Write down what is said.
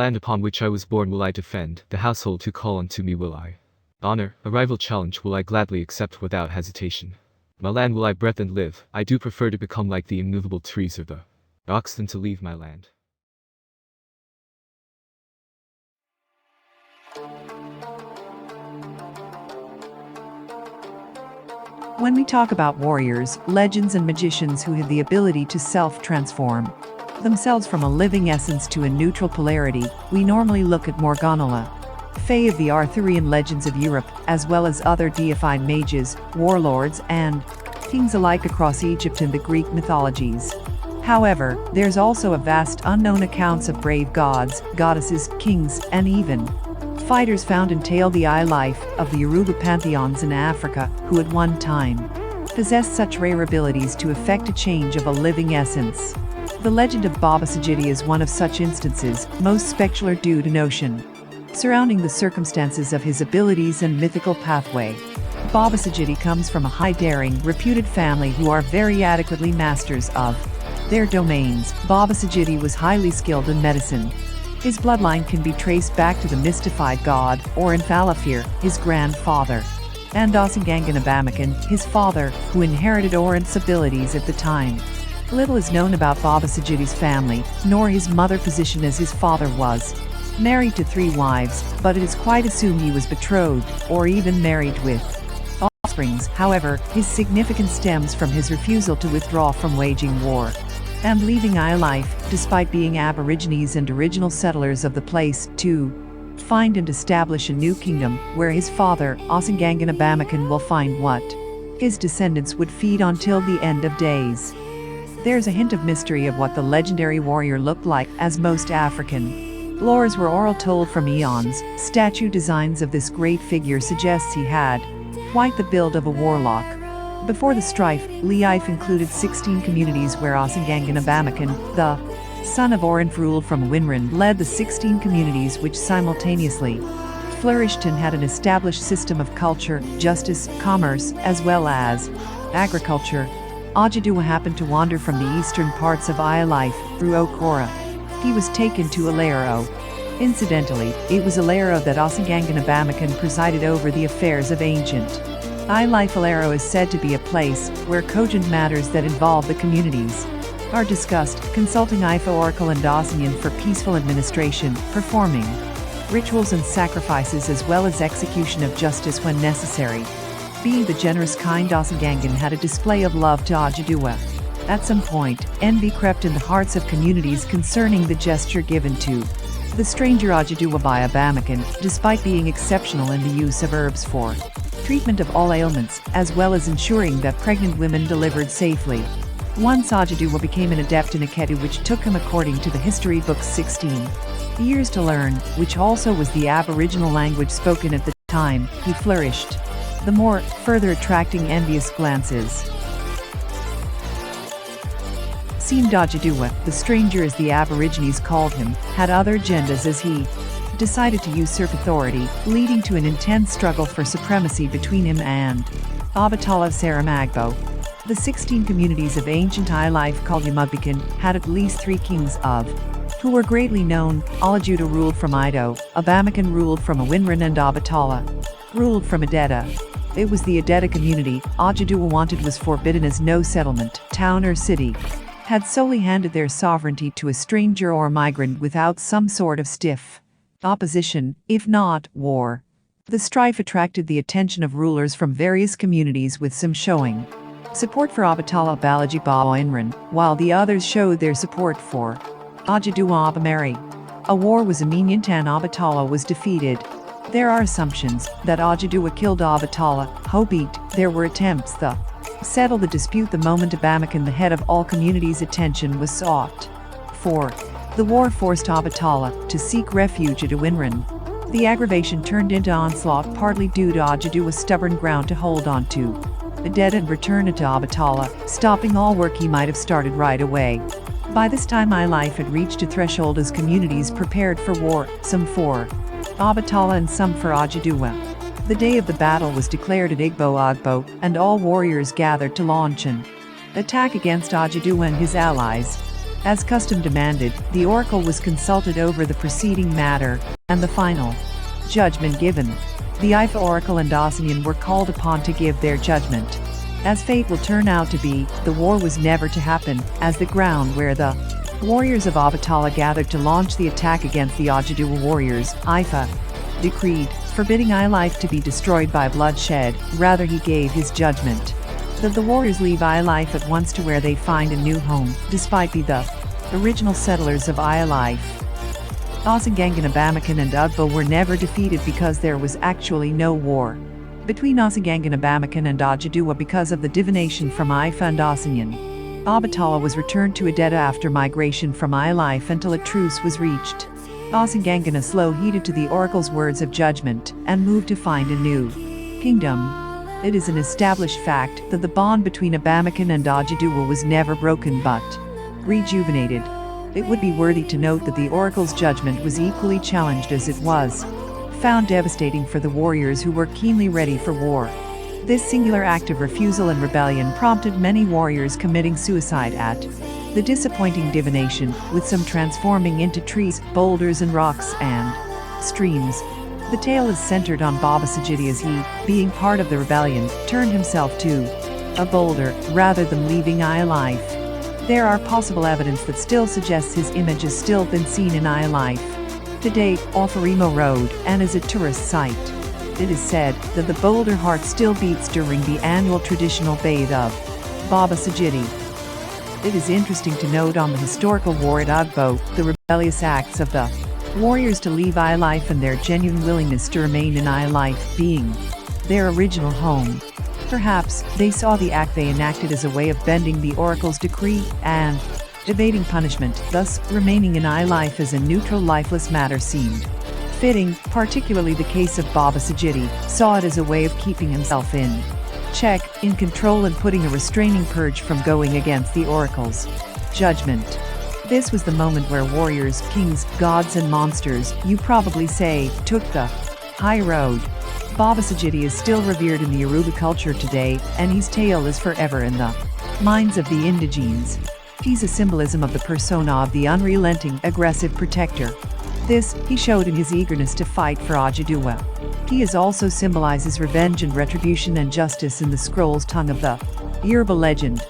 land upon which I was born will I defend, the household who call unto me will I honor, a rival challenge will I gladly accept without hesitation. My land will I breathe and live, I do prefer to become like the immovable trees of the ox than to leave my land. When we talk about warriors, legends and magicians who have the ability to self-transform themselves from a living essence to a neutral polarity, we normally look at Morganawa, fae of the Arthurian legends of Europe, as well as other deified mages, warlords, and kings alike across Egypt and the Greek mythologies. However, there's also a vast unknown accounts of brave gods, goddesses, kings, and even fighters found in tale the eye life of the Yoruba pantheons in Africa, who at one time possessed such rare abilities to effect a change of a living essence. The legend of Baba Sigidi is one of such instances, most spectacular due to notion surrounding the circumstances of his abilities and mythical pathway. Baba Sigidi comes from a high-daring, reputed family who are very adequately masters of their domains. Baba Sigidi was highly skilled in medicine. His bloodline can be traced back to the mystified god, or Infalafir, his grandfather, and Obamekin Obamekin, his father, who inherited Orant's abilities at the time. Little is known about Baba Sigidi's family, nor his mother's position, as his father was married to 3 wives, but it is quite assumed he was betrothed, or even married with offsprings. However, his significance stems from his refusal to withdraw from waging war and leaving life, despite being Aborigines and original settlers of the place, to find and establish a new kingdom, where his father, Obamekin Obamekin, will find what his descendants would feed on till the end of days. There's a hint of mystery of what the legendary warrior looked like, as most African lores were oral told from eons. Statue designs of this great figure suggests he had quite the build of a warlock. Before the strife, life included 16 communities where Obamekin Obamekin, the son of Oranf, ruled from Winran, led the 16 communities which simultaneously flourished and had an established system of culture, justice, commerce, as well as agriculture. Oduduwa happened to wander from the eastern parts of life through Okora. He was taken to Alero. Incidentally, it was Alero that Obamekin Obamekin presided over the affairs of ancient life. Alero is said to be a place where cogent matters that involve the communities are discussed, consulting Ifa Oracle and Obamekin for peaceful administration, performing rituals and sacrifices, as well as execution of justice when necessary. Being the generous kind, Obamekin had a display of love to Oduduwa. At some point, envy crept in the hearts of communities concerning the gesture given to the stranger Oduduwa by Obamekin, despite being exceptional in the use of herbs for treatment of all ailments, as well as ensuring that pregnant women delivered safely. Once Oduduwa became an adept in Aketu, which took him, according to the history books, 16 years to learn, which also was the Aboriginal language spoken at the time. He flourished the more, further attracting envious glances. Seemed Oduduwa, the stranger as the Aborigines called him, had other agendas as he decided to usurp authority, leading to an intense struggle for supremacy between him and Obatala Saramagbo. The 16 communities of ancient life called Obamekin had at least 3 kings of who were greatly known. Olajuda ruled from Ido, Obamekin ruled from Awinran, and Obatala ruled from Adeta. It was the Adeta community Oduduwa wanted was forbidden, as no settlement, town or city had solely handed their sovereignty to a stranger or migrant without some sort of stiff opposition, if not war. The strife attracted the attention of rulers from various communities, with some showing support for Obatala Balaji Baoinran, while the others showed their support for Oduduwa Obameri. A war was imminent and Obatala was defeated. There are assumptions that Oduduwa killed Obatala, howbeit there were attempts to settle the dispute the moment Obamekin, the head of all communities' attention was sought for. The war forced Obatala to seek refuge at Awinran. The aggravation turned into onslaught, partly due to Oduduwa's stubborn ground to hold on to Adeta and return it to Obatala, stopping all work he might have started right away. By this time, life had reached a threshold as communities prepared for war, some for Obatala and some for Oduduwa. The day of the battle was declared at Igbo Ogbo, and all warriors gathered to launch an attack against Oduduwa and his allies. As custom demanded, the oracle was consulted over the preceding matter, and the final judgment given. The Ifa oracle and Osinyan were called upon to give their judgment. As fate will turn out to be, the war was never to happen, as the ground where the warriors of Obatala gathered to launch the attack against the Oduduwa warriors, Ifa decreed, forbidding life to be destroyed by bloodshed. Rather, he gave his judgment that the warriors leave life at once to where they find a new home, despite the original settlers of life. Obamekin and Oduduwa were never defeated because there was actually no war between Obamekin and Oduduwa because of the divination from Ifa and Osinyan. Obatala was returned to Edeta after migration from life until a truce was reached. Obamekin slow heeded to the oracle's words of judgment and moved to find a new kingdom. It is an established fact that the bond between Obamekin and Oduduwa was never broken but rejuvenated. It would be worthy to note that the oracle's judgment was equally challenged as it was found devastating for the warriors who were keenly ready for war. This singular act of refusal and rebellion prompted many warriors committing suicide at the disappointing divination, with some transforming into trees, boulders and rocks and streams. The tale is centered on Baba Sigidi as he, being part of the rebellion, turned himself to a boulder rather than leaving life. There are possible evidence that still suggests his image has still been seen in life today off Arimo Road and as a tourist site. It is said that the boulder heart still beats during the annual traditional bathe of Baba Sigidi. It is interesting to note on the historical war at Ugbo, the rebellious acts of the warriors to leave life and their genuine willingness to remain in life being their original home. Perhaps they saw the act they enacted as a way of bending the oracle's decree and evading punishment, thus remaining in life as a neutral lifeless matter seemed fitting. Particularly the case of Baba Sigidi saw it as a way of keeping himself in check, in control, and putting a restraining purge from going against the oracle's judgment. This was the moment where warriors, kings, gods and monsters, you probably say, took the high road. Baba Sigidi is still revered in the Yoruba culture today, and his tale is forever in the minds of the indigenes. He's a symbolism of the persona of the unrelenting, aggressive protector. This, he showed in his eagerness to fight for Oduduwa. He is also symbolizes revenge and retribution and justice in the scroll's tongue of the Yoruba legend.